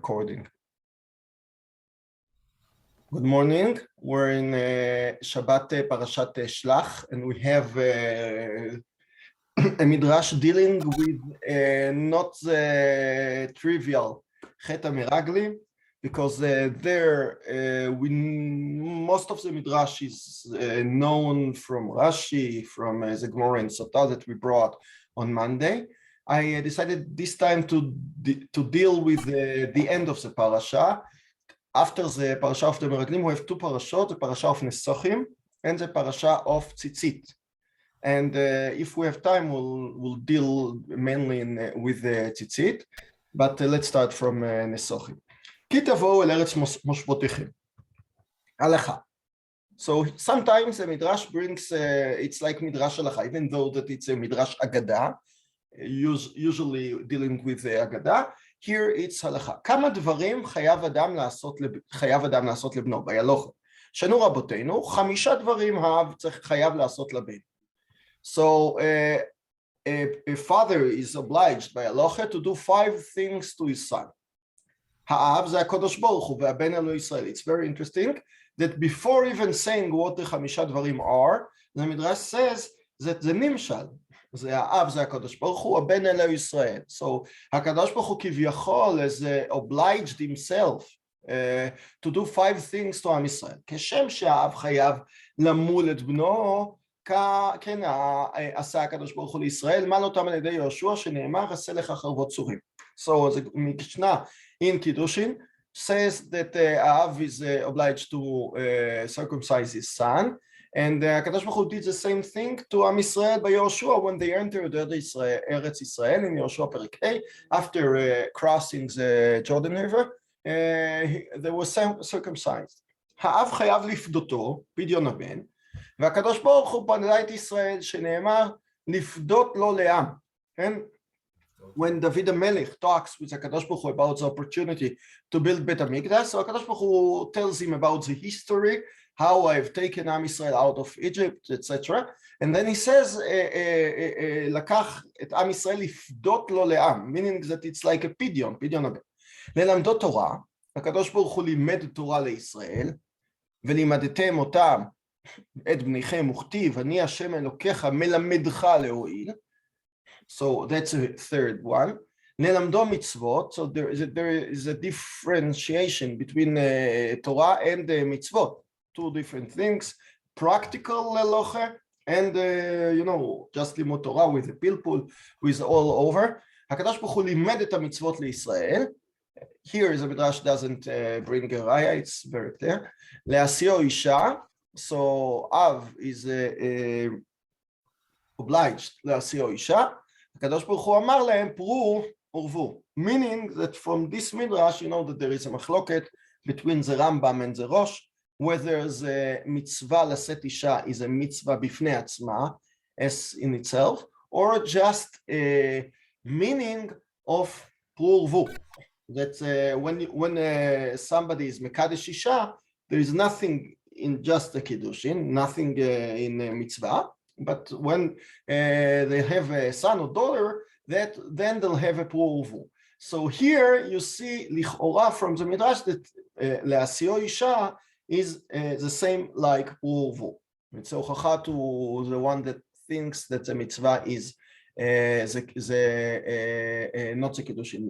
recording. Good morning. We're in Shabbat Parashat Shelach, and we have a midrash dealing with not the trivial Chet HaMeraglim, because most of the midrash is known from Rashi, from the Gemara and Sotah that we brought on Monday. I decided this time to deal with the end of the parasha. After the parasha of the Meraglim, we have two parashot, the parasha of Nesochim and the parasha of Tzitzit. And if we have time, we'll deal mainly with the Tzitzit. But let's start from Nesochim. Ki tavo'u el eretz moshvotechem. Halacha. So sometimes the midrash brings, it's like midrash halacha, even though that it's a midrash agada, usually dealing with the agada. Here it's halacha. כמה דברים חייב אדם לעשות לבנו, בהלכה. שנו רבותינו, 5 דברים האב חייב לעשות לבן. So a father is obliged by halacha to do 5 things to his son. האב זה הקדוש ברוך הוא והבן אלוהי ישראל. It's very interesting that before even saying what the 5 דברים are, the midrash says that the נמשל. זה האב, זה הקדוש ברוך הוא, הבן אלוהי ישראל. So, הקדוש ברוך הוא כביכול is obliged himself to do 5 things to עם ישראל. כשם שהאב חייב למול את בנו, כן, עשה הקדוש ברוך הוא לישראל, מל אותם על ידי יהושע שנאמר, עשה לך חרבות צורים. So, the Mishnah in Kiddushin says that האב is obliged to circumcise his son, and Kadosh Baruch Hu did the same thing to Am Yisrael by Yehoshua when they entered Eretz Israel in Yehoshua Perek Hey, after crossing the Jordan River, they were circumcised. האב חייב לפדותו, פדיון הבן, והקדוש ברוך הוא פדה את ישראל שנאמר לפדות לו לעם. כן? When David HaMelech talks with HaKadosh Baruch Hu about the opportunity to build Bet HaMikdash, so HaKadosh Baruch Hu tells him about the history, how I've taken Am Yisrael out of Egypt, etc. And then he says, לקח את עם ישראל לפדות לו לעם, meaning that it's like a פדיון הבן. ללמדו תורה, הקדוש ברוך הוא לימד תורה לישראל, ולימדתם אותם את בניכם וכתיב, אני השם אלוקיך מלמדך להועיל. So that's a third one. ללמדו מצוות, so there is a differentiation between Torah and mitzvot. 2 different things, practical halacha and just limud Torah with the pilpul, with all over. HaKadosh Baruch Hu לימד את המצוות לישראל. Here the midrash doesn't bring a raya, it's very clear. להשיאו אישה, so Av is obliged להשיאו אישה. הקדוש ברוך הוא אמר להם פרו ורבו, meaning that from this midrash you know that there is a מחלוקת between the Rambam and the Rosh, whether the mitzvah לשאת אישה is a mitzvah בפני עצמה, as in itself, or just a meaning of פרו ורבו. That when somebody is mekadesh isha, there is nothing in just the kiddushin, nothing in mitzvah. But when they have a son or daughter, then they'll have a pruvu. So here you see lichora from the midrash that le'asio isha is the same like pruvu. It's hochacha to the one that thinks that the mitzvah is not the kiddushin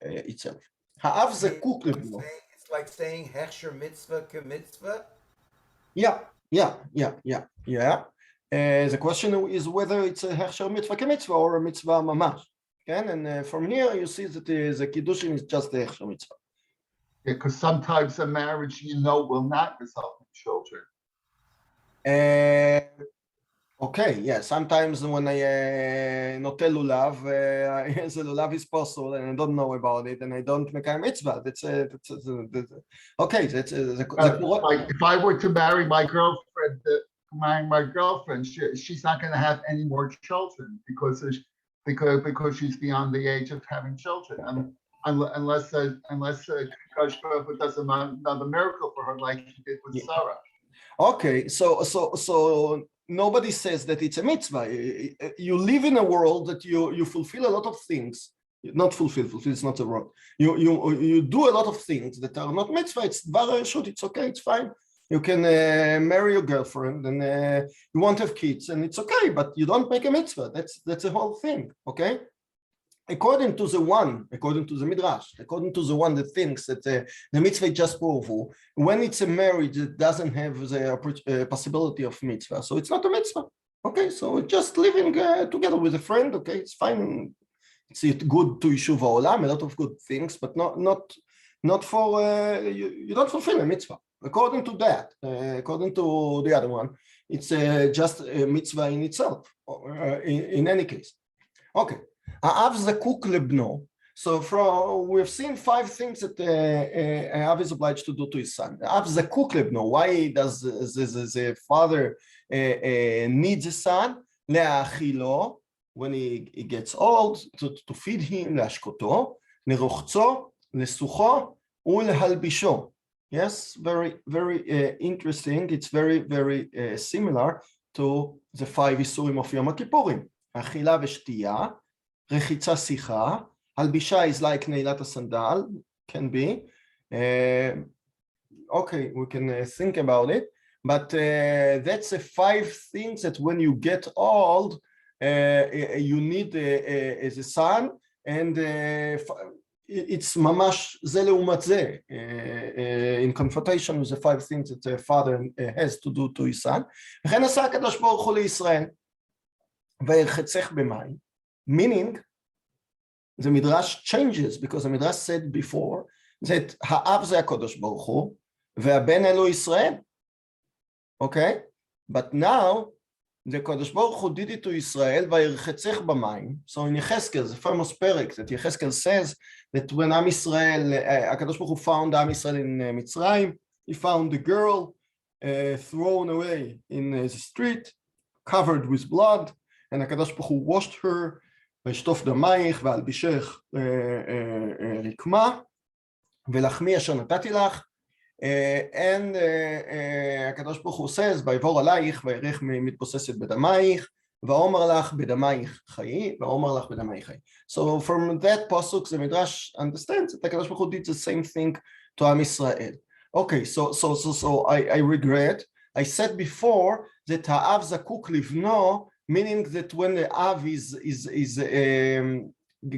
itself. Ha'av zekuk lebno. It's like saying hechsher mitzvah kemitzvah. Yeah. The question is whether it's a hechsher mitzvah kemitzvah or a mitzvah mamash. Okay? And from here you see that the kiddushin is just the hechsher mitzvah. Yeah, because sometimes a marriage, will not result in children. Okay, yeah. Sometimes when I notel lulav, the lulav is possible, and I don't know about it, and I don't make a mitzvah. Okay. Like if I were to marry my girlfriend. My girlfriend, she's not going to have any more children because she's beyond the age of having children, unless Kosh does another miracle for her like he did with Sarah. Okay, so nobody says that it's a mitzvah. You live in a world that you fulfill a lot of things not fulfill is not the word. You do a lot of things that are not mitzvah. It's dvar reshut. It's okay. It's fine. You can marry your girlfriend and you want to have kids, and it's okay. But you don't make a mitzvah. That's the whole thing. Okay. According to the midrash, according to the one that thinks that the mitzvah is just powerful, when it's a marriage, it doesn't have the possibility of mitzvah, so it's not a mitzvah. Okay, so just living together with a friend. Okay, it's fine. It's good to Yishuv Ha'olam, a lot of good things, but not for you don't fulfill a mitzvah. According to that, according to the other one, it's just a mitzvah in itself. In any case, okay. Ha'av zakuk lebno. So we've seen 5 things that Ha'av is obliged to do to his son. Ha'av zakuk lebno. Why does the father needs a son? Le'achilo, when he gets old, to feed him, le'ashkoto, le'rochzo, le'sucho, u'lehalbisho. Yes, very, very interesting. It's very, very similar to the 5 Isurim of Yom Kippurim. Achila v'shtiya, rechitza sicha, halbisha is like neilat sandal, can be. Okay, we can think about it, but that's the 5 things that when you get old, you need as a son, and it's mamash ze leumat ze, in confrontation with the 5 things that the father has to do to his son. וכן עשה הקדוש ברוך הוא לישראל, וירחצך במים. Meaning, the midrash changes, because the midrash said before that ha'av ze HaKadosh Baruch Hu, ve'aben elu Yisrael. Okay? But now, the Kadosh Baruch Hu did it to Israel, vayirchetzech b'mayim. So in Yecheskel, the famous perek that Yecheskel says that when Am Yisrael, HaKadosh Baruch Hu found Am Yisrael in Mitzrayim, he found the girl thrown away in the street, covered with blood, and HaKadosh Baruch Hu washed her, וישטוף דמייך ואלבישך רקמה, ולחמי אשר נתתי לך, and הקדוש ברוך הוא says, ויבור עלייך וירך מתבוססת בדמייך, ואומר לך בדמייך חיי, ואומר לך בדמייך חיי. So from that pasuk, the Midrash understands that הקדוש ברוך הוא did the same thing to Am Yisrael. Okay, so I regret, I said before that ha'av zakuk livno, meaning that when the Av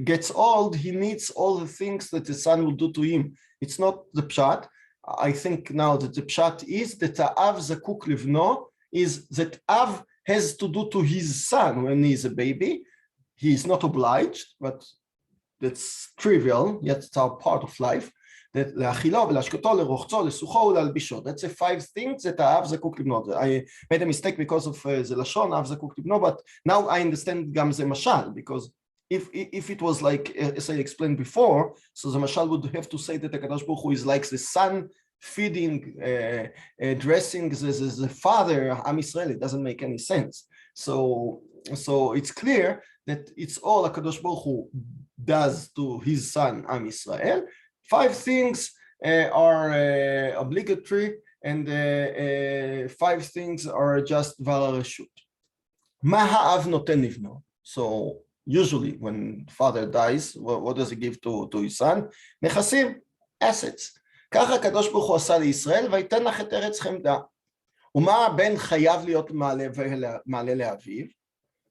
gets old, he needs all the things that the son will do to him. It's not the pshat. I think now that the pshat is that the Av zakuk livno is that Av has to do to his son when he is a baby. He is not obliged, but that's trivial, yet it's our part of life. לאכילו ולהשקותו, לרוחצו, לסוחו ולהלבישו. That's the 5 things that האב זקוק לבנו. I made a mistake because of the לשון, האב זקוק לבנו, but now I understand גם זה משל, because if it was like, as I explained before, so the mashal would have to say that the Kadosh Baruch Hu is like the son feeding, dressing the father, Am Yisrael. It doesn't make any sense. So it's clear that it's all HaKadosh Baruch Hu does to his son, Am Yisrael. 5 things are obligatory, and 5 things are just דבר הרשות. מה האב נותן לבנו? So usually when father dies, what does he give to his son? נכסים, assets. ככה הקדוש ברוך הוא עשה לישראל, ויתן לך את ארץ חמדה. ומה הבן חייב להיות מעלה לאביו?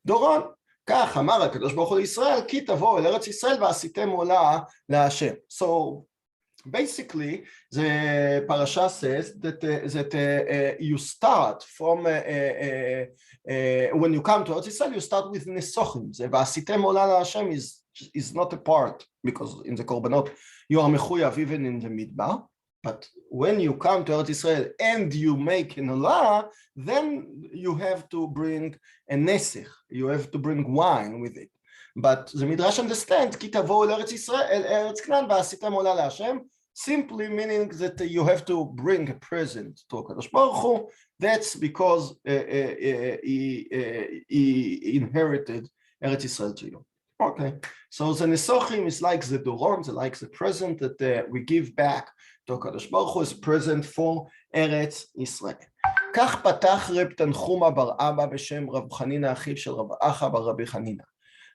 דורון. כך אמר הקדוש ברוך הוא לישראל, כי תבואו אל ארץ ישראל ועשיתם עולה להשם. So basically, the parasha says that you start from when you come to Eretz Yisrael, you start with nesochim. ועשיתם עולה להשם is not a part, because in the korbanot you are mechuyav even in the midbar. But when you come to Eretz Yisrael and you make an olah, then you have to bring a nesich. You have to bring wine with it. But the Midrash understands, כי תבואו אל ארץ ישראל, אל ארץ כנען ועשיתם עולה להשם, simply meaning that you have to bring a present to HaKadosh Baruch Hu. That's because he inherited Eretz Yisrael to you. Okay, so the nesochim is like the doron, like the present that we give back to HaKadosh Baruch Hu as a present for Eretz Yisrael. כך פתח רב תנחומה בר אבא בשם רב חנינא אחיו של רב אחא בר רבי חנינא.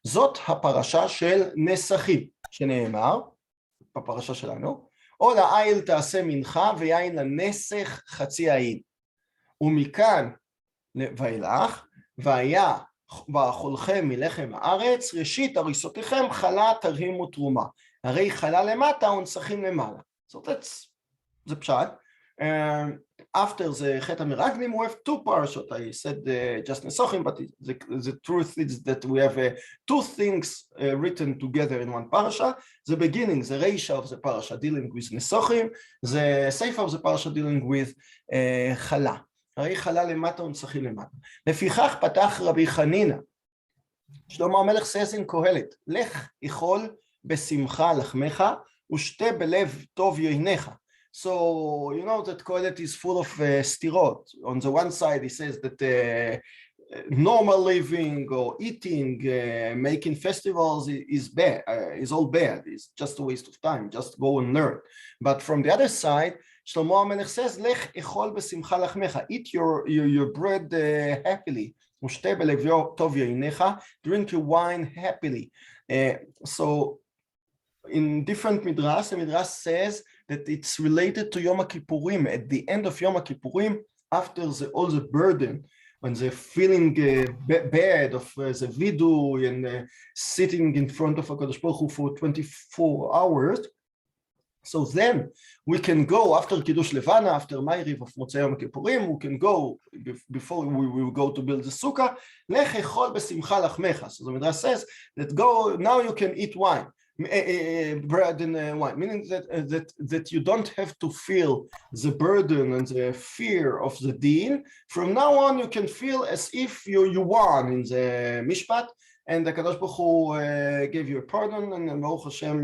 זאת הפרשה של נסחים, שנאמר, בפרשה שלנו, או לעיל תעשה מנחה ויין לנסך חצי העיל. ומכאן ואילך, והיה ואכולכם מלחם הארץ, ראשית הריסותיכם חלה תרהימו תרומה. הרי חלה למטה ונסחים למעלה. So that's the pshat. After the Chet HaMeraglim, we have two parashot. I said just Nesochim, but the truth is that we have two things written together in one parasha. The beginning, the Reisha of the parasha dealing with Nesochim, the Seifa of the parasha dealing with Chala. הרי חלה למטה ונסחים למטה. לפיכך פתח רבי חנינא, שלמה המלך says in קהלת, לך אכול בשמחה לחמך ושתה בלב טוב יינך. So you know that Kehilat is full of stirot. On the one side he says that normal living or eating, making festivals is bad, is all bad. It's just a waste of time. Just go and learn. But from the other side, Shlomo HaMelech says, "Lech echol besimcha lachmecha." Eat your bread happily. Ushte belev tov yeinecha. Drink your wine happily. So in different midrash, the midrash says that it's related to Yom Kippurim. At the end of Yom Kippurim, after all the burden, when they're feeling bad of the vidu and sitting in front of HaKadosh Baruch Hu for 24 hours, so then we can go after Kiddush Levana, after Ma'ariv of Motzei Yom Kippurim, we can go, before we will go to build the sukkah, Lech echol besimcha lachmecha. So the midrash says that go, now you can eat wine. Bread and wine, meaning that you don't have to feel the burden and the fear of the deen. From now on, you can feel as if you won in the mishpat, and the Kadosh Baruch Hu gave you a pardon, and Baruch Hashem,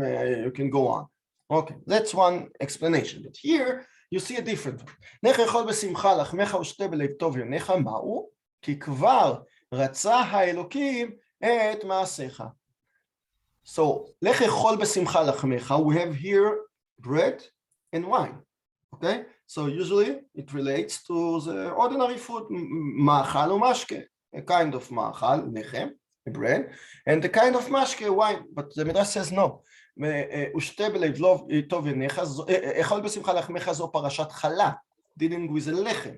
you can go on. Okay, that's one explanation. But here you see a different one. Nech echol besimcha lachmecha ushte belev tov yonecha ma'u ki kvar ratza haElokim et ma'asecha. So, lech echol besimcha lachmecha, we have here bread and wine, okay? So usually it relates to the ordinary food, ma'achal u'mashke, a kind of ma'achal, lechem, bread, and the kind of mashke, wine. But the midrash says no. Ushte belev tov yonecha, echol besimcha lachmecha zo parashat chala, dealing with the lechem.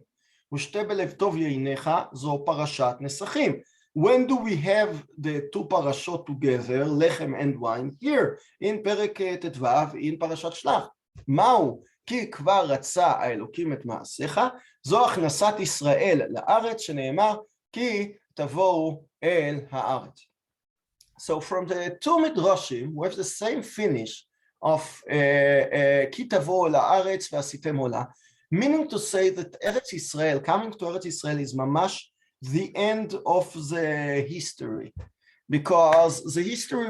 Ushte belev tov yonecha zo parashat nesachim. When do we have the two parashot together, lechem and wine? Here, in Perek Tetvav, in Parashat Shelach. מהו? כי כבר רצה האלוקים את מעשיך, זו הכנסת ישראל לארץ, שנאמר, כי תבואו אל הארץ. So from the two midrashim, we have the same finish of כי תבואו אל הארץ ועשיתם עולה, meaning to say that Eretz Yisrael, coming to Eretz Yisrael is mamash the end of the history, because the history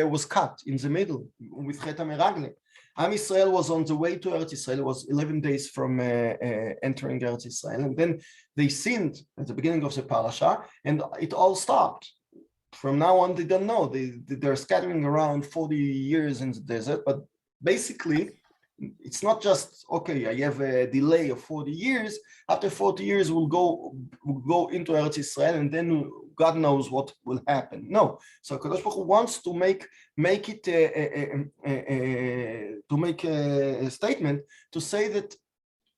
was cut in the middle with Chet HaMeraglim. Am Yisrael was on the way to Eretz Yisrael. It was 11 days from entering Eretz Yisrael, and then they sinned at the beginning of the parasha, and it all stopped. From now on, they don't know. They're scattering around 40 years in the desert, but basically, it's not just, okay, I have a delay of 40 years. After 40 years, we'll go into Eretz Yisrael, and then God knows what will happen. No. So Kadosh Baruch Hu wants to make it to make a statement to say that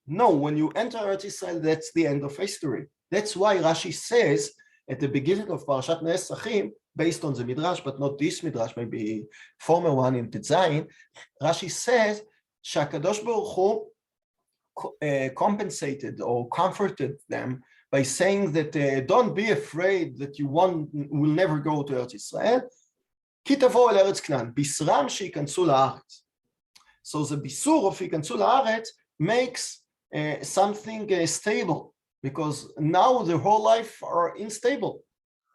no, when you enter Eretz Yisrael, that's the end of history. That's why Rashi says at the beginning of Parashat Nesachim, based on the Midrash, but not this Midrash, maybe former one in Tetzayin, Rashi says Shakadosh Baruch Hu compensated or comforted them by saying that don't be afraid that you will never go to Eretz Yisrael. כי תבואו אל ארץ כנען, בשרם שייכנסו לארץ. So the bisur of ייכנסו לארץ makes something stable, because now the whole life are unstable.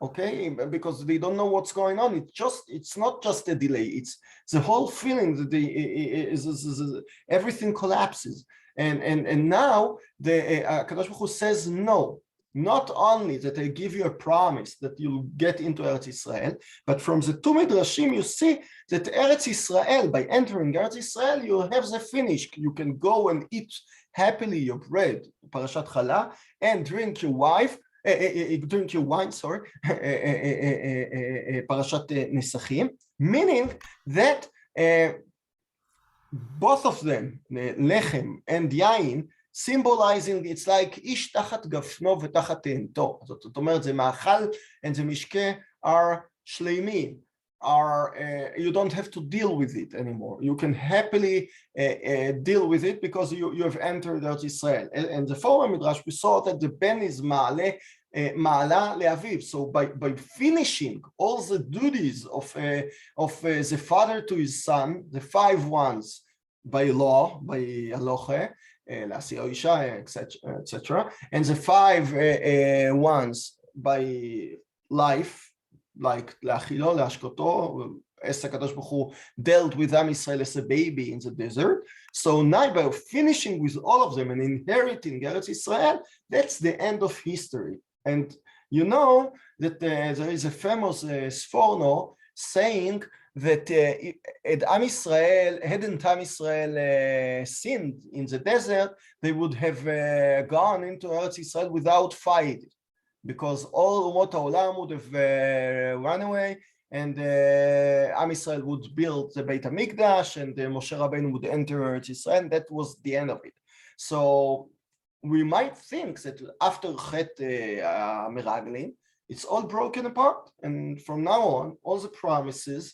Okay, because they don't know what's going on. It's not just a delay. It's the whole feeling that everything collapses. And now the Kadosh Baruch Hu says no. Not only that I give you a promise that you'll get into Eretz Yisrael, but from the two midrashim you see that Eretz Yisrael, by entering Eretz Yisrael, you have the finish. You can go and eat happily your bread, Parashat Chala, and drink your wine drink your wine, sorry, Parashat Nesachim, meaning that both of them, lechem and yain, symbolizing it's like ish tachat gafno v'tachat te'ento. זאת אומרת, זה מאכל and זה משקה are shleimim, are you don't have to deal with it anymore. You can happily deal with it because you have entered Eretz Israel. And the former midrash we saw that the ben is ma'ale ma'ala le'aviv. So by finishing all the duties of the father to his son, the 5 ones by law, by aloche, להשיא אישה, etc., and the 5 ones by life, like להאכילו, להשקותו, as הקדוש ברוך הוא dealt with Am Yisrael as a baby in the desert. So now by finishing with all of them and inheriting Eretz Israel, that's the end of history. And you know that there is a famous sforno saying that had Am Yisrael sinned in the desert, they would have gone into Eretz Israel without fighting, because all Umot HaOlam would have run away, and Am Yisrael would build the Beit HaMikdash, and Moshe Rabbeinu would enter Eretz Israel, and that was the end of it. So we might think that after Chet Meraglim, it's all broken apart, and from now on, all the promises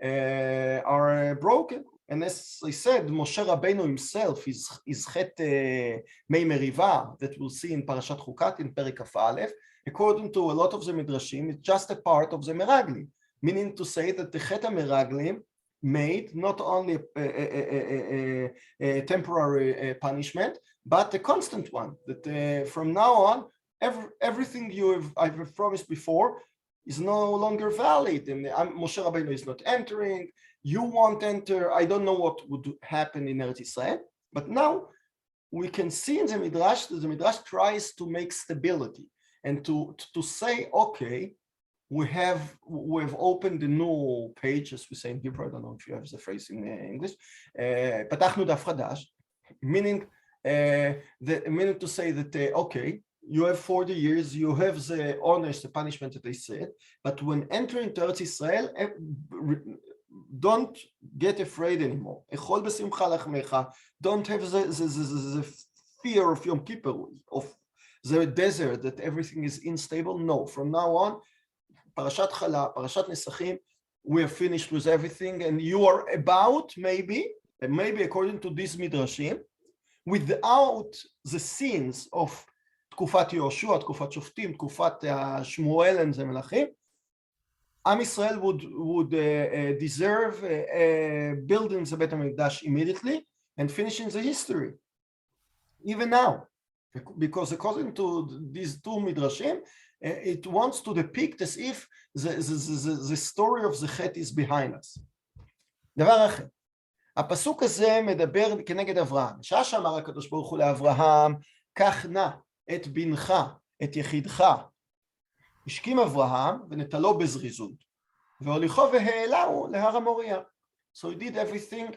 are broken. And as I said, Moshe Rabbeinu himself is Chet Mei Meriva that we'll see in Parashat Chukat in Perek Kaf Aleph. According to a lot of the midrashim, it's just a part of the Meraglim, meaning to say that the Chet Meraglim made not only a temporary punishment, but a constant one, that from now on, everything I've promised before is no longer valid, and Moshe Rabbeinu is not entering, you won't enter, I don't know what would happen in Eretz Israel, but now we can see in the Midrash that the Midrash tries to make stability, and to say, okay, we have opened a new page, as we say in Hebrew, I don't know if you have the phrase in English, פתחנו דף חדש, meaning to say that, okay, you have 40 years, you have the honors, the punishment that they said, but when entering to Eretz Israel, don't get afraid anymore. Echol b'simcha lachmecha, don't have the fear of Yom Kippur, of the desert, that everything is unstable. No, from now on, Parashat Chala, Parashat Nesachim, we are finished with everything, and you are about, maybe according to these midrashim, without the sins of תקופת יהושע, תקופת שופטים, תקופת שמואל and the מלכים, Am Yisrael would deserve building the Beit HaMikdash immediately and finishing the history, even now, because according to these 2 midrashim, it wants to depict as if the story of the Chet is behind us. דבר אחר, הפסוק הזה מדבר כנגד אברהם, שעה שאמר הקדוש ברוך הוא לאברהם, קח נא את בנך, את יחידך, השכים אברהם ונטלו בזריזות, והוליכו והעלהו להר המוריה. So he did everything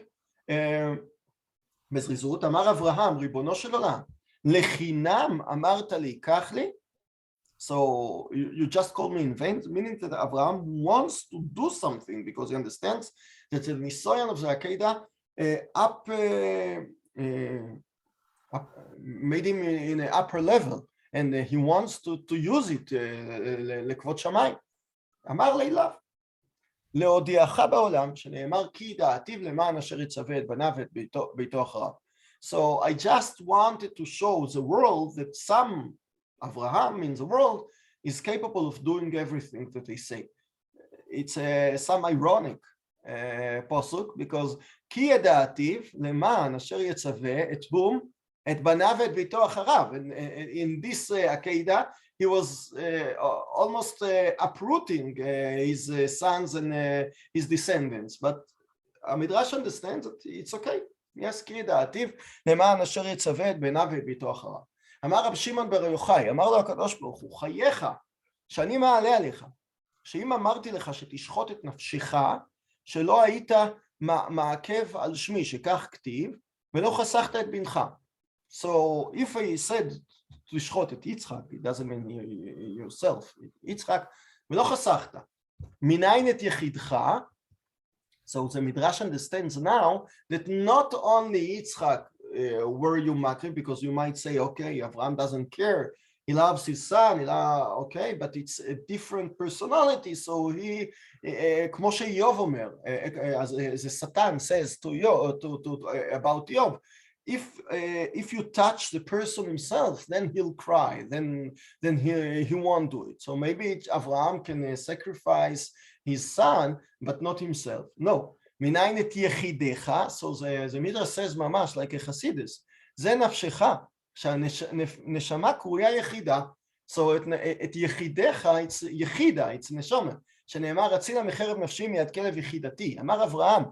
בזריזות. אמר אברהם, ריבונו של עולם, לחינם אמרת לי, קח לי? So you just called me in vain, meaning that Abraham wants to do something because he understands that the Nisoyan of the Akedah made him in an upper level, and he wants to use it לכבוד שמיים. אמר לילה, להודיעך בעולם, שנאמר כי דעתיו למען אשר יצווה את בניו ואת ביתו אחריו. So I just wanted to show the world that some Abraham in the world is capable of doing everything that they say. It's some ironic posuk, because כי ידעתיו למען אשר יצווה את בום את בניו ואת ביתו אחריו. And in this Akedah, he was almost uprooting his sons and his descendants. But המדרש understands that it's okay. Yes, כי ידעתיו למען אשר יצווה את בניו ואת ביתו אחריו. אמר רב שמעון בר יוחאי, אמר לו הקדוש ברוך הוא, חייך שאני מעלה עליך, שאם אמרתי לך שתשחוט את נפשך, שלא היית מעכב על שמי, שכך כתיב, ולא חסכת את בנך. So if I said לשחוט את יצחק, it doesn't mean yourself, יצחק, ולא חסכת. מניין את יחידך, so the Midrash understands now that not only Yitzchak were you makriv, because you might say, okay, Avraham doesn't care, he loves his son, okay, but it's a different personality, so he, כמו שאיוב אומר, as the Satan says to about Yov, if you touch the person himself, then he'll cry, then he won't do it. So maybe Avraham can sacrifice his son, but not himself. No. מניין את יחידך, so the Midrash says ממש, like a Hasidus, זה נפשך, שהנשמה קרויה יחידה, so את יחידך, it's יחידה, it's נשמה, שנאמר, הצילה מחרב נפשי מיד כלב יחידתי. אמר אברהם,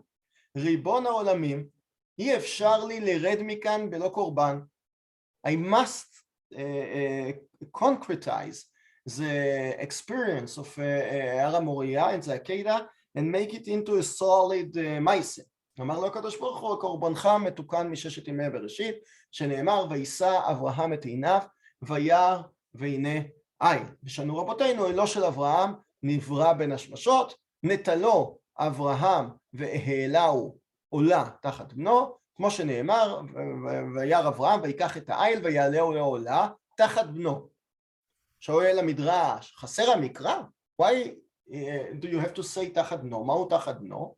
ריבון העולמים, אי אפשר לי לרד מכאן בלא קורבן. I must concretize the experience of הר המוריה and the Akedah and make it into a solid מעשה. אמר לו הקדוש ברוך הוא, קורבנך מתוקן מששת ימי בראשית, שנאמר, וישא אברהם את עיניו, וירא והנה עין. ושנו רבותינו, אלו של אברהם נברא בין השמשות, נטלו אברהם והעלהו עולה תחת בנו, כמו שנאמר, וירא אברהם ויקח את העיל ויעלהו לעולה תחת בנו. שואל המדרש, חסר המקרא? Why do you have to say תחת בנו? מהו תחת בנו?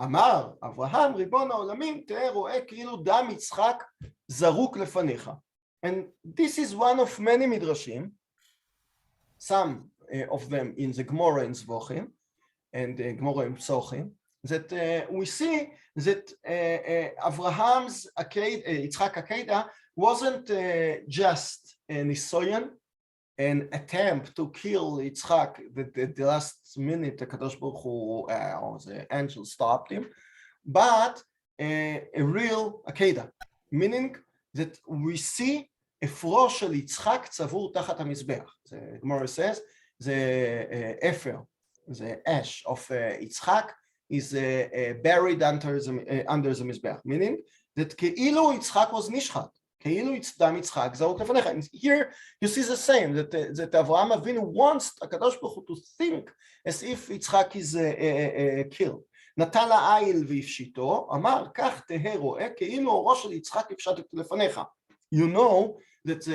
אמר אברהם ריבון העולמים, תראה רואה כאילו דם יצחק זרוק לפניך. And this is one of many midrashim, some of them in the Gemara in Zvochim and Gemara in Psochim, that we see that Abraham's Yitzchak Akedah wasn't just a nisoyan, an attempt to kill Yitzchak the last minute the Kadosh Baruch Hu or the angel stopped him, but a real Akedah, meaning that we see אפרו של יצחק צבור תחת המזבח. The Gemara says the אפר, the ash of יצחק is buried under the מזבח, meaning that כאילו יצחק was נשחט, כאילו דם יצחק זרוק לפניך. And here you see the same, that אברהם אבינו wants הקדוש ברוך הוא to think as if יצחק is killed. נטל העיל והפשיטו, אמר כך תהא רואה כאילו אורו של יצחק הפשטת לפניך. You know that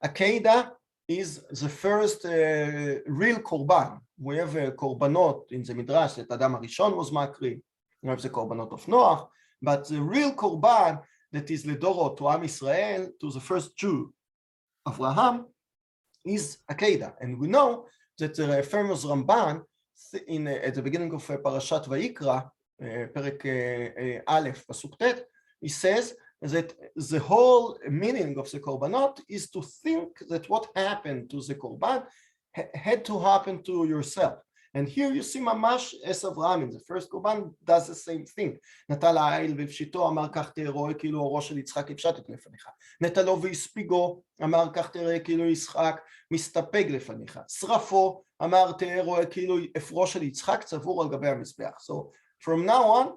Akedah is the first real korban. We have korbanot in the Midrash that Adam HaRishon was makriv. We have the korbanot of Noach, but the real korban that is ledorot to Am Yisrael, to the first Jew, Avraham, is Akedah. And we know that the famous Ramban at the beginning of Parashat Vayikra, Perek Aleph, Pasuk Tet, he says that the whole meaning of the korbanot is to think that what happened to the korban had to happen to yourself. And here you see mamash as Avraham in the first korban does the same thing. נטל העיל והפשיטו, אמר כך תראה רואה כאילו אורו של יצחק הפשטת לפניך. נטלו והספיגו, אמר כך תראה כאילו יצחק מסתפק לפניך. שרפו, אמר תראה רואה כאילו אפרו של יצחק צבור על גבי המזבח. So from now on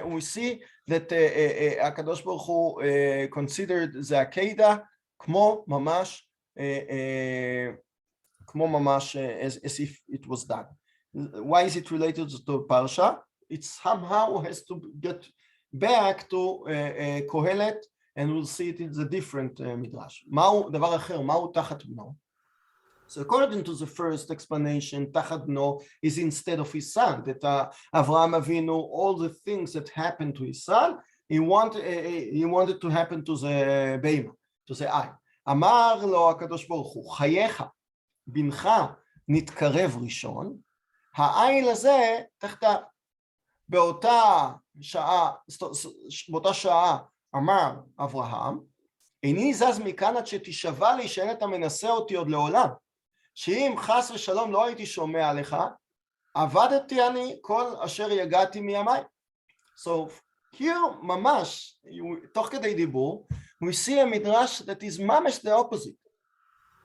we see that הקדוש ברוך הוא considered the Akedah כמו ממש as if it was done. Why is it related to Parsha? It somehow has to get back to Kehilat, and we'll see it in the different midrash. מהו דבר אחר, מהו תחת בנו? So according to the first explanation, תחת בנו is instead of his son, that Avraham Avinu, all the things that happened to his son, he wanted to happen to the בהמה, to the eye. אמר לו הקדוש ברוך הוא, חייך, בנך נתקרב ראשון, העיל הזה תחתיו. באותה שעה אמר אברהם, איני זז מכאן עד שתשבע לי שאין אתה מנסה אותי עוד לעולם, שאם חס ושלום לא הייתי שומע עליך, עבדתי אני כל אשר יגעתי מימיי. So here ממש, תוך כדי דיבור, we see a midrash that is ממש the opposite.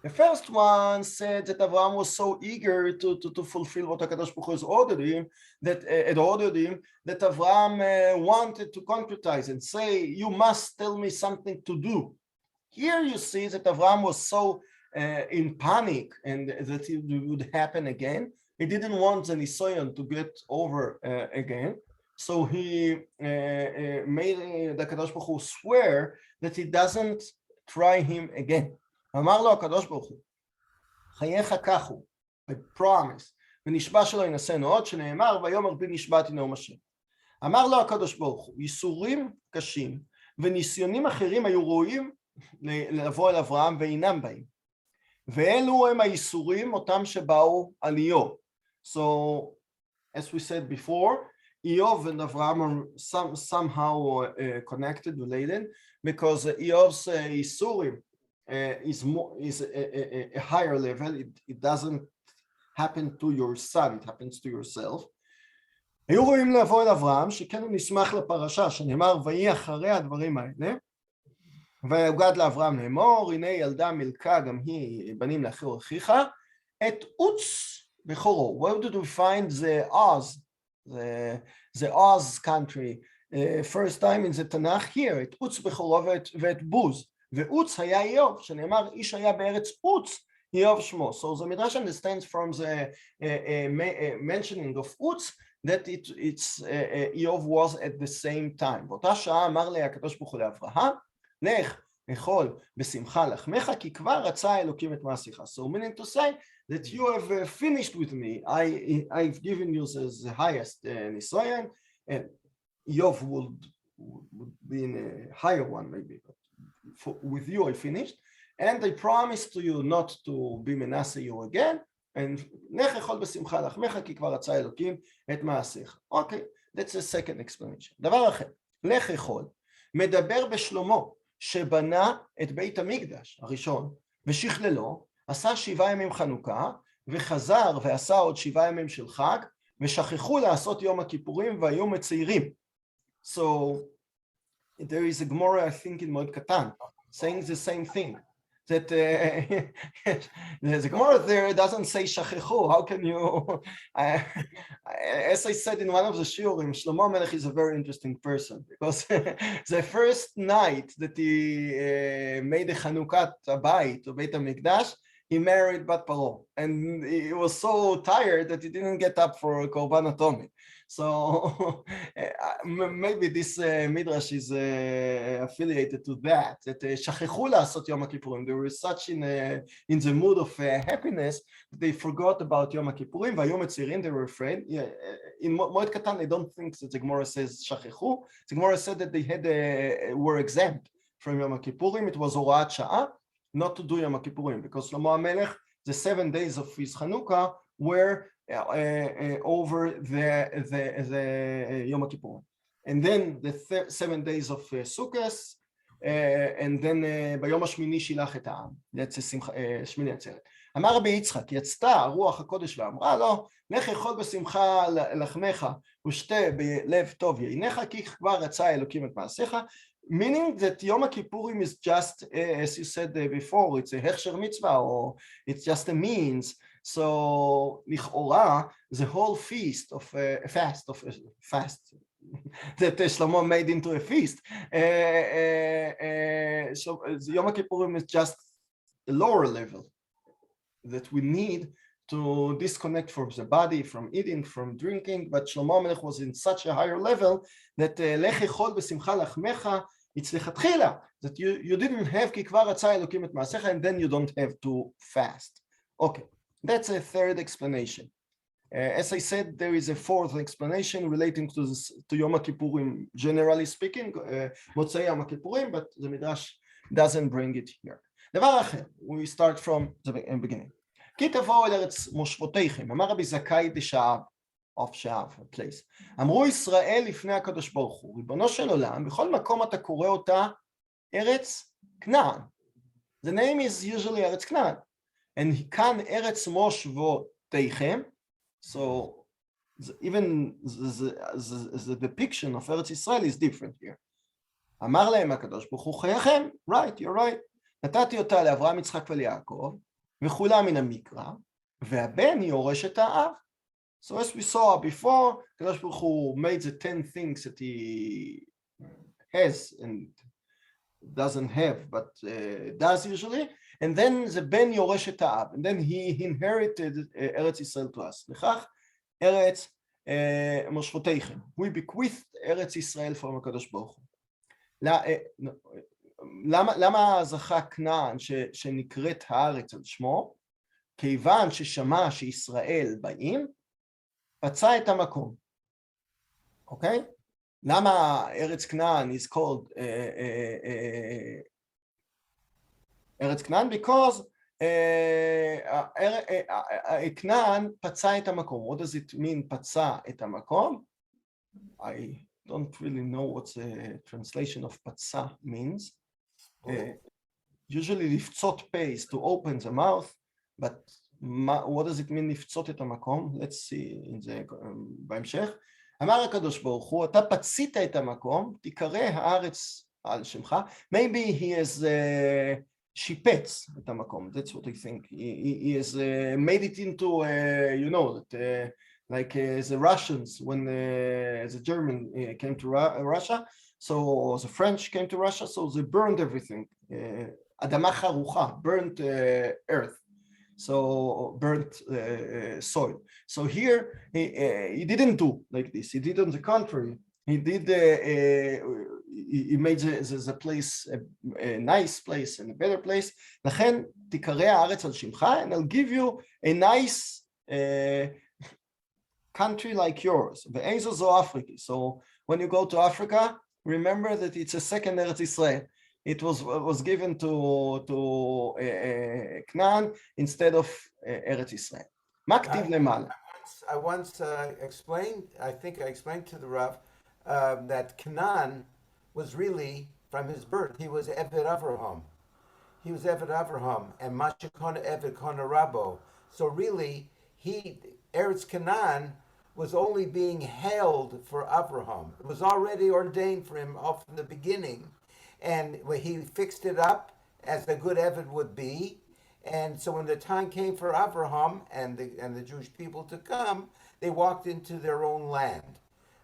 The first one said that Avraham was so eager to fulfill what HaKadosh Baruch Hu has ordered him, that Avraham wanted to concretize and say, you must tell me something to do. here you see that Avraham was so in panic and that it would happen again. He didn't want the Nisayon to get over again. So he made the Kadosh Baruch Hu swear that he doesn't try him again. אמר לו הקדוש ברוך הוא, חייך כך הוא, I promise, ונשבע שלא ינשאנו עוד, שנאמר, ויאמר בי נשבעתי נאום השם. אמר לו הקדוש ברוך הוא, ייסורים קשים וניסיונים אחרים היו ראויים לבוא אל אברהם ואינם באים. ואלו הם הייסורים אותם שבאו על איוב. So, as we said before, Eov and Avraham are somehow connected, related, because Eov's Isurim is a higher level. It doesn't happen to your son, it happens to yourself. היו רואים לבוא אל אברהם, שכן הוא נשמח לפרשה, שנאמר, ויהי אחרי הדברים האלה, ויוגד לאברהם לאמור, הנה ילדה מילכה גם היא בנים לאחר אחיך, את עוץ בכורו. Where did we find the Oz? The Oz country, first time in the Tanakh here, את עוץ בכורו ואת בוז, ועוץ היה איוב, שנאמר איש היה בארץ עוץ, איוב שמו. So the Midrash understands from the mentioning of עוץ, that it's איוב was at the same time. באותה שעה אמר לי הקדוש ברוך הוא לאברהם, לך אכול בשמחה לחמך, כי כבר רצה האלוקים את מעשיך. So meaning to say that you have finished with me, I've given you the highest nisayon, and Yov would be in a higher one maybe, but with you I finished, and I promised to you not to be Manasseh you again, and לך אכול בשמחה לחמך, כי כבר רצה האלוקים את מעשיך. Okay, that's the second explanation. דבר אחר, לך אכול, מדבר בשלמה, שבנה את בית המקדש הראשון, ושכללו, עשה 7 ימים חנוכה, וחזר ועשה עוד 7 ימים של חג, ושכחו לעשות יום הכיפורים והיו מצעירים. So, there is a Gemara, I think, in Moed Katan, saying the same thing. That the Gemara there doesn't say shachechu. How can you? As I said in one of the shiurim, Shlomo Melech is a very interesting person because the first night that he made the Chanukat Bayit or Beit HaMikdash, he married Bat Paro, and he was so tired that he didn't get up for Korban Atomi. So maybe this midrash is affiliated to that. That shachechu la'asot Yom HaKippurim. They were such in the mood of happiness that they forgot about Yom HaKippurim. Vayom etzirin, they were afraid. Yeah, in Moed Katan, I don't think that the Gemara says shachechu. The Gemara said that they were exempt from Yom HaKippurim. It was Horat Sha'ah not to do Yom HaKippurim because Shlomo HaMelech, the 7 days of his Chanukah were over the Yom Kippur, and then the 7 days of Sukkot, and then ביום השמיני שילח את העם. That's שמיני עצרת. אמר רבי יצחק, יצתה רוח הקודש ואמרה לו, לך אכול בשמחה לחמך ושתה בלב טוב יינך, כי כבר רצה אלוקים את מעשיך. Meaning that Yom Kippurim is just, as you said before, it's a hechsher mitzvah, or it's just a means. So, lichora, the whole feast of fast that Shlomo made into a feast. So, Yom Kippurim is just a lower level that we need to disconnect from the body, from eating, from drinking. But Shlomo Melech was in such a higher level that lech echol b'simcha lachmecha, it's lechatchila, that you didn't have כי כבר רצה אלוקים את מעשיך, and then you don't have to fast. Okay. That's a third explanation. As I said, there is a fourth explanation relating to Yom Kippurim, generally speaking, Motzei Yom Kippurim, but the Midrash doesn't bring it here. דבר אחר, we start from the beginning. כי תבואו אל ארץ מושבותיכם, אמר רבי זכאי דשעב, of שעב, place. אמרו ישראל לפני הקדוש ברוך הוא, ריבונו של עולם, בכל מקום אתה קורא אותה ארץ כנען. The name is usually ארץ כנען. And כאן ארץ מושבותיכם, so even the depiction of ארץ ישראל is different here. אמר להם הקדוש ברוך הוא חייכם, right, you're right. נתתי אותה לאברהם, יצחק וליעקב, וכולה מן המקרא, והבן יורש את האב. So as we saw before, הקדוש ברוך הוא made the 10 things that he has and doesn't have, but does usually. And then the ben yoresh et ha'ab, and then he inherited Eretz Yisrael to us. לכך ארץ מושבותיכם. We bequeathed ארץ ישראל from הקדוש ברוך הוא. למה זכה כנען שנקראת הארץ על שמו? כיוון ששמע שישראל באים, פצע את המקום. אוקיי? למה ארץ כנען is called ארץ כנען? Because כנען פצע את המקום. What does it mean פצע את המקום? I don't really know what the translation of פצע means. Usually לפצות פה is to open the mouth, but what does it mean לפצות את המקום? Let's see in the, בהמשך. אמר הקדוש ברוך הוא, אתה פצית את המקום, תקרא הארץ על שמך. Maybe he has שיפץ את המקום, that's what I think. He has made it into, you know, that, like the Russians, when the German came to Russia, so the French came to Russia, so they burned everything. אדמה חרוכה, burnt earth. So burnt soil. So here he didn't do like this. He did on the contrary. He did. He made the place a nice place and a better place. לכן תקרא הארץ על שמך, and I'll give you a nice country like yours. ואיזו זו אפריקה. So when you go to Africa, remember that it's a second Eretz Israel. It was given to Canaan instead of Eretz Israel. Maktiv למעלה. I once explained, I think I explained to the Rav that Canaan was really from his birth. He was Eved Avraham. He was Eved Avraham and Mashikona Eved Kona Rabo. So really, Eretz Canaan was only being held for Avraham. It was already ordained for him from the beginning. And he fixed it up as a good Eved would be. And so when the time came for Abraham and the Jewish people to come, they walked into their own land.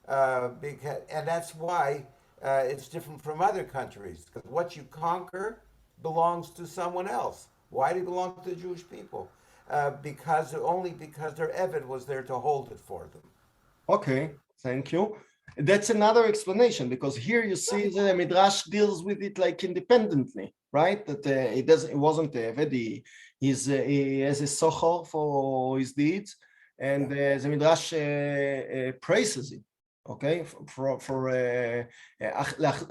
And that's why it's different from other countries. Because what you conquer belongs to someone else. Why do it belong to the Jewish people? Because their Eved was there to hold it for them. Okay, thank you. That's another explanation, because here you see the Midrash deals with it like independently, right? That it wasn't Eved, he has a sochor for his deeds, and the Midrash praises it, okay, for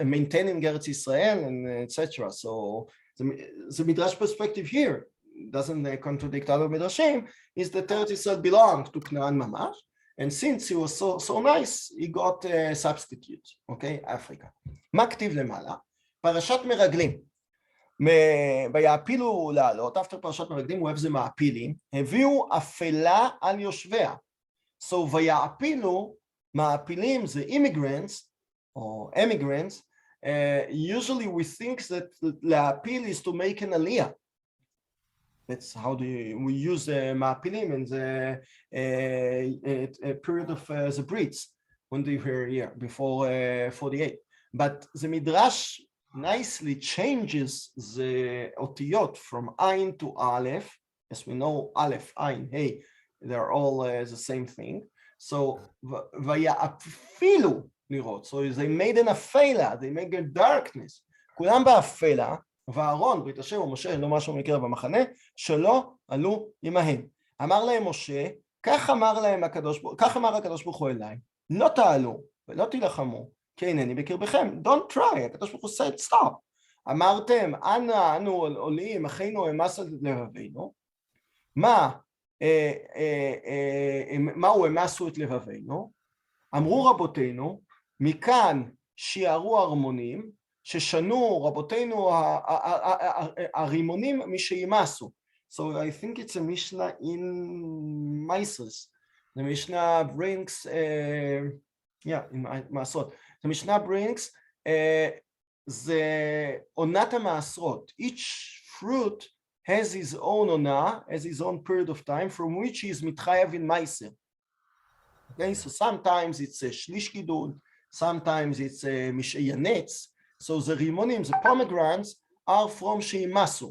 maintaining Eretz Israel and etc. So the Midrash perspective here doesn't contradict other Midrashim, is that Eretz Israel belonged to Canaan Mamash. And since he was so nice, he got a substitute, okay, Africa. מה כתיב למעלה? פרשת מרגלים. ויעפילו לעלות, after פרשת מרגלים, אוהב זה מעפילים, הביאו אפלה על יושביה. So ויעפילו, מעפילים זה immigrants, or emigrants, usually we think that להעפיל is to make an aliyah. That's how we use ma'apilim in the period of the Brits when they were here before 48. But the Midrash nicely changes the otiyot from Ayin to Aleph. As we know, Aleph, Ayin, Hey, they're all the same thing. So vaya'afilu nirot. So they made an afela, they made a darkness. כולם באפלה. ואהרון, ברית השם ומשה, לא משהו מקרב המחנה, שלא עלו עמהם. אמר להם משה, כך אמר הקדוש ברוך הוא אליי, לא תעלו ולא תילחמו, כי אינני בקרבכם. Don't try, הקדוש ברוך הוא said stop. אמרתם, אנו עולים, אחינו אמס על לבבינו. מהו אמסו את לבבינו? אמרו רבותינו, מכאן שיערו ארמונים, ששנו רבותינו הרימונים משיימסו. So I think it's a Mishnah in Mises. The Mishnah brings, in Masot. The Mishnah brings the Onat HaMaasrot. Each fruit has his own Onah, has his own period of time from which he is mitchayav in Meiser. Okay, so sometimes it's a Shlish Gidul, sometimes it's a Mishayanetz, So the rimonim, the pomegranates, are from Sheimasu.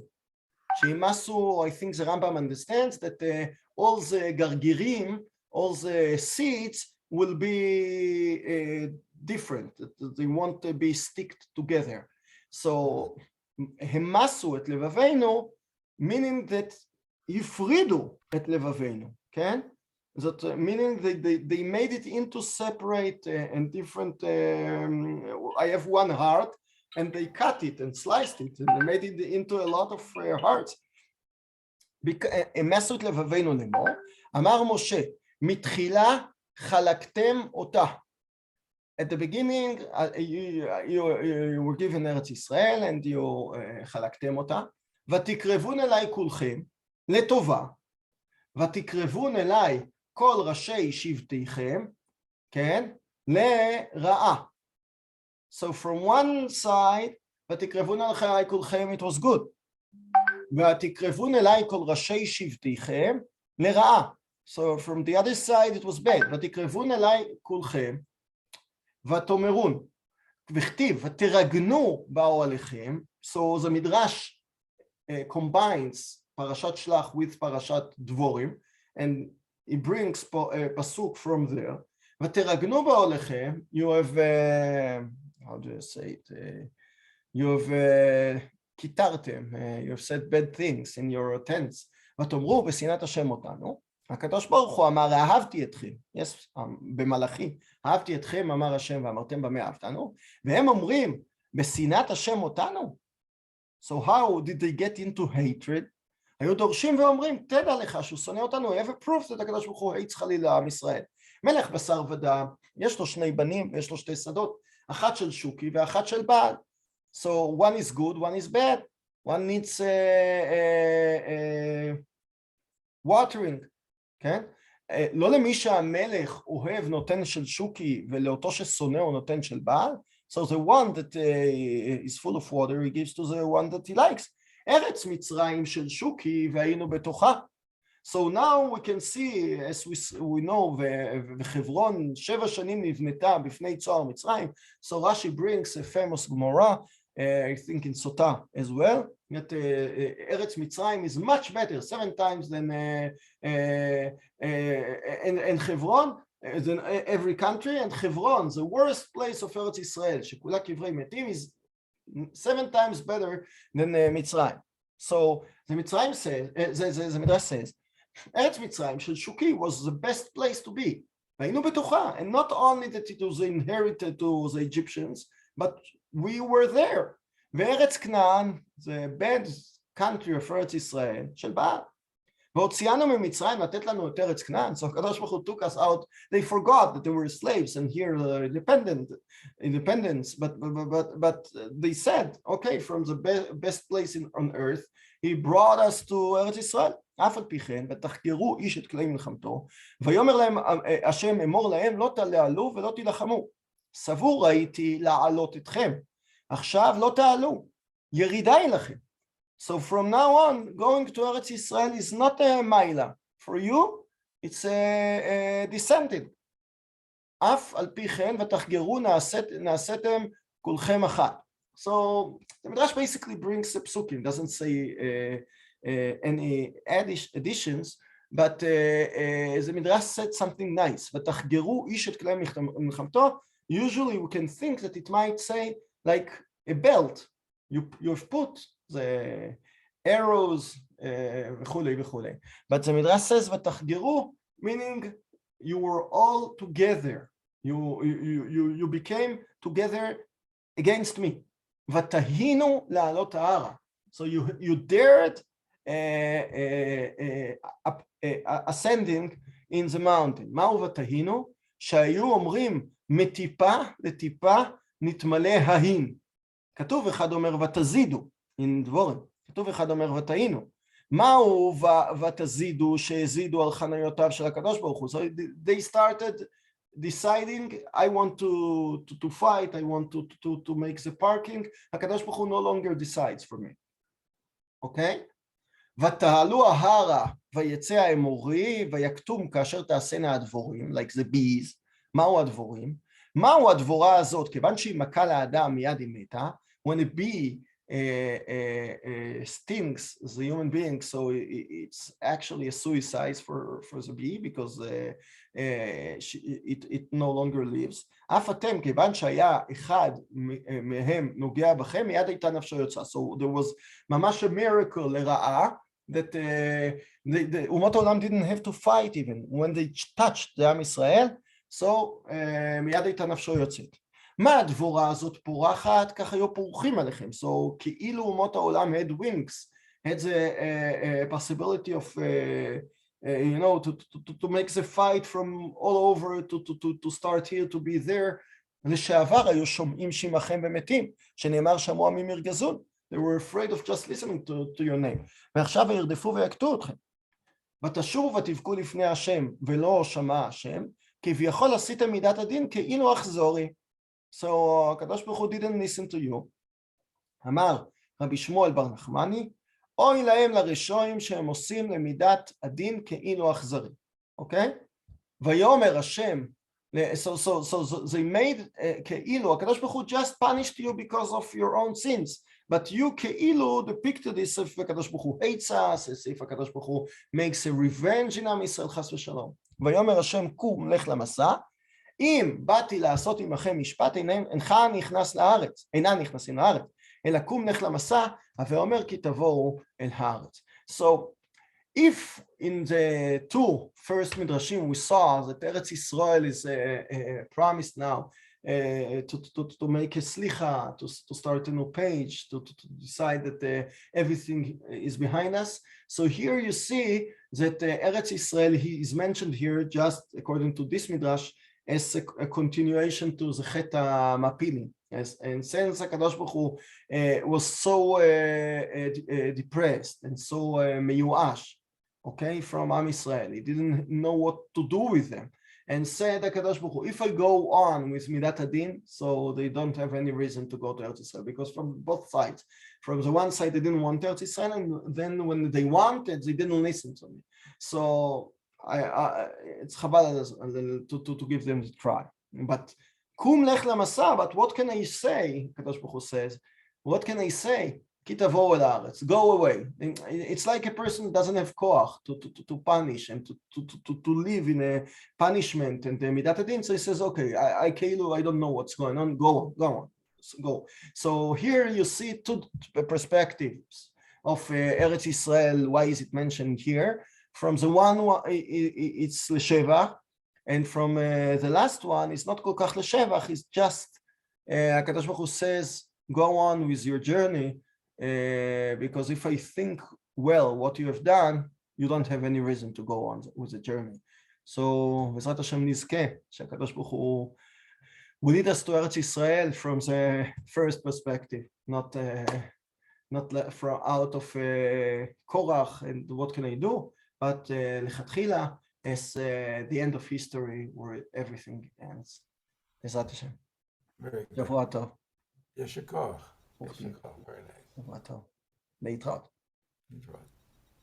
Sheimasu, I think the Rambam understands that all the gargirim, all the seeds will be different. They want to be sticked together. So hemasu et levavenu, meaning that yifridu et levavenu, okay? That meaning they made it into separate and different. I have one heart, and they cut it and sliced it, and they made it into a lot of hearts. hemasu et levavenu lemo, amar Moshe, mitchila chalaktem ota. At the beginning, you were given Eretz Israel, and you חלקתם אותה. ותקרבון אליי כולכם לטובה, ותקרבון אליי כל ראשי שבטיכם, כן? לרעה. So from one side, ותקרבון אליי כולכם, it was good. ותקרבון אליי כל ראשי שבטיכם לרעה. So from the other side, it was bad. ותקרבון אליי כולכם, ותאמרון, וכתיב, ותרגנו באו עליכם. So the Midrash combines Parashat Shelach with Parashat Dvorim, and it brings pasuk from there. ותרגנו באו עליכם, you have, how do you say it? You have קיטרתם, you have said bad things in your tents. ותאמרו, בשנאת השם אותנו. הקדוש ברוך הוא אמר, אהבתי אתכם, במלאכי, אהבתי אתכם, אמר השם, ואמרתם במה אהבתנו, והם אומרים, בשנאת השם אותנו? So how did they get into hatred? היו דורשים ואומרים, תדע לך שהוא שונא אותנו, have a proof that הקדוש ברוך הוא hates חלילה עם ישראל. מלך בשר ודם, יש לו שני בנים, ויש לו שתי שדות, אחת של שוקי ואחת של בעל. So one is good, one is bad, one needs watering. כן? לא למי שהמלך אוהב נותן של שוקי ולאותו ששונא הוא נותן של בעל. So the one that is full of water he gives to the one that he likes. ארץ מצרים של שוקי והיינו בתוכה. So now we can see, as we know, וחברון 7 שנים נבנתה בפני צוער מצרים. So Rashi brings a famous Gemara, I think in Sota as well, that Eretz Mitzrayim is much better, 7 times than in Hebron, than every country, and Hebron, the worst place of Eretz Israel, שכולה קברי מתים, is 7 times better than Mitzrayim. So the Mitzrayim says, the Midrash says, Eretz Mitzrayim של שוקי was the best place to be. והיינו בתוכה, and not only that it was inherited to the Egyptians, but we were there. וארץ כנען, the bad country of ארץ ישראל, של בעל. והוציאנו ממצרים לתת לנו את ארץ כנען, so הקדוש ברוך הוא took us out, they forgot that they were slaves and here independence, but they said, okay, from the best place on earth, he brought us to ארץ ישראל. אף על פי כן, ותחקרו איש את כלי מלחמתו, ויאמר להם השם אמור להם, לא תעלו ולא תילחמו. סבור הייתי לעלות אתכם. עכשיו לא תעלו, ירידה היא לכם. So from now on, going to Eretz Israel is not a maila. For you, it's a descending. אף על פי כן, ותחגרו נעשיתם כולכם אחת. So the Midrash basically brings the psukim, doesn't say any additions, but the Midrash said something nice. ותחגרו איש את כלי מלחמתו. Usually we can think that it might say like a belt. You've put the arrows וכולי וכולי. But the Midrash says ותחגרו, meaning you were all together. You became together against me. ותהינו לעלות ההרה. So you dared ascending in the mountain. מהו ותהינו? שהיו אומרים מטיפה לטיפה נתמלא ההין. כתוב אחד אומר ותזידו, in דבורים. כתוב אחד אומר ותהינו. מהו ותזידו שהזידו על חניותיו של הקדוש ברוך הוא? So they started deciding, I want to fight, I want to make the parking. הקדוש ברוך הוא no longer decides for me. אוקיי? ותעלו ההרה ויצא האמורי ויקטום כאשר תעשינה הדבורים, like the bees. מהו הדבורים? מהו הדבורה הזאת? כיוון שהיא מכה לאדם מיד היא מתה, when a bee stings the human being, so it's actually a suicide for the bee because it no longer lives. אף אתם, כיוון שהיה אחד מהם נוגע בכם, מיד הייתה נפשו יוצאה. So there was ממש a miracle לרעה, that אומות העולם didn't have to fight even when they touched the עם ישראל, so מיד הייתה נפשו יוצאת. מה הדבורה הזאת פורחת? כך היו פורחים עליכם. So כאילו אומות העולם had wings, had the possibility of you know, to make the fight from all over, to start here, to be there. לשעבר היו שומעים שמכם ומתים, שנאמר שמעו עמים ירגזון. They were afraid of just listening to your name. ועכשיו ירדפו ויקטו אתכם. ותשובו ותבכו לפני השם, ולא שמע השם, כביכול עשיתם מידת הדין כאילו אחזורי. So הקדוש ברוך הוא didn't listen to you. אמר רבי שמואל בר נחמני, אוי להם לרשעים שהם עושים למידת הדין כאילו אכזרי. אוקיי? ויאמר השם, so they made כאילו, הקדוש ברוך הוא just punished you because of your own sins. But you כאילו depicted this if הקדוש ברוך הוא hates us, as if הקדוש ברוך הוא makes a revenge in עם ישראל חס ושלום. ויאמר השם קום לך למסע, אם באתי לעשות עמכם משפט אינך נכנס לארץ, אינם נכנסים לארץ, אלא קום לך למסע, ואומר כי תבואו אל הארץ. So if in the two first midrashim we saw that Eretz Israel is promised now to make a slicha, to start a new page, to decide that everything is behind us. So here you see that Eretz Israel is mentioned here just according to this midrash as a continuation to the Chet HaMapilim. Yes, and since HaKadosh Baruch Hu was so depressed and so meyuash, okay, from Am Yisrael, he didn't know what to do with them, and said HaKadosh Baruch Hu, if I go on with Midat Hadin, so they don't have any reason to go to Eretz Yisrael, because from both sides, from the one side they didn't want Eretz Yisrael, and then when they wanted, they didn't listen to me. So it's chabal to give them the try. But kum lech lamasa, but what can I say? Kadosh Baruch Hu says, what can I say? Ki tavo el haaretz, go away. It's like a person who doesn't have koach to punish and to live in a punishment and midat hadin. So he says, okay, I don't know what's going on. Go on. Go. So here you see two perspectives of Eretz Yisrael. Why is it mentioned here? From the one, it's l'shevach, and from the last one, it's not kol kach l'shevach, it's just, HaKadosh Baruch Hu says, go on with your journey, because if I think well what you have done, you don't have any reason to go on with the journey. So, Ezrat Hashem nizkeh, שהקדוש ברוך הוא will lead us to Eretz Yisrael from the first perspective, not from out of Korach and what can I do, but lechatchila as the end of history where everything ends. Ezrat Hashem. Very good. שבוע טוב. Yeshikach. Very nice. שבוע טוב. להתראות. That's right.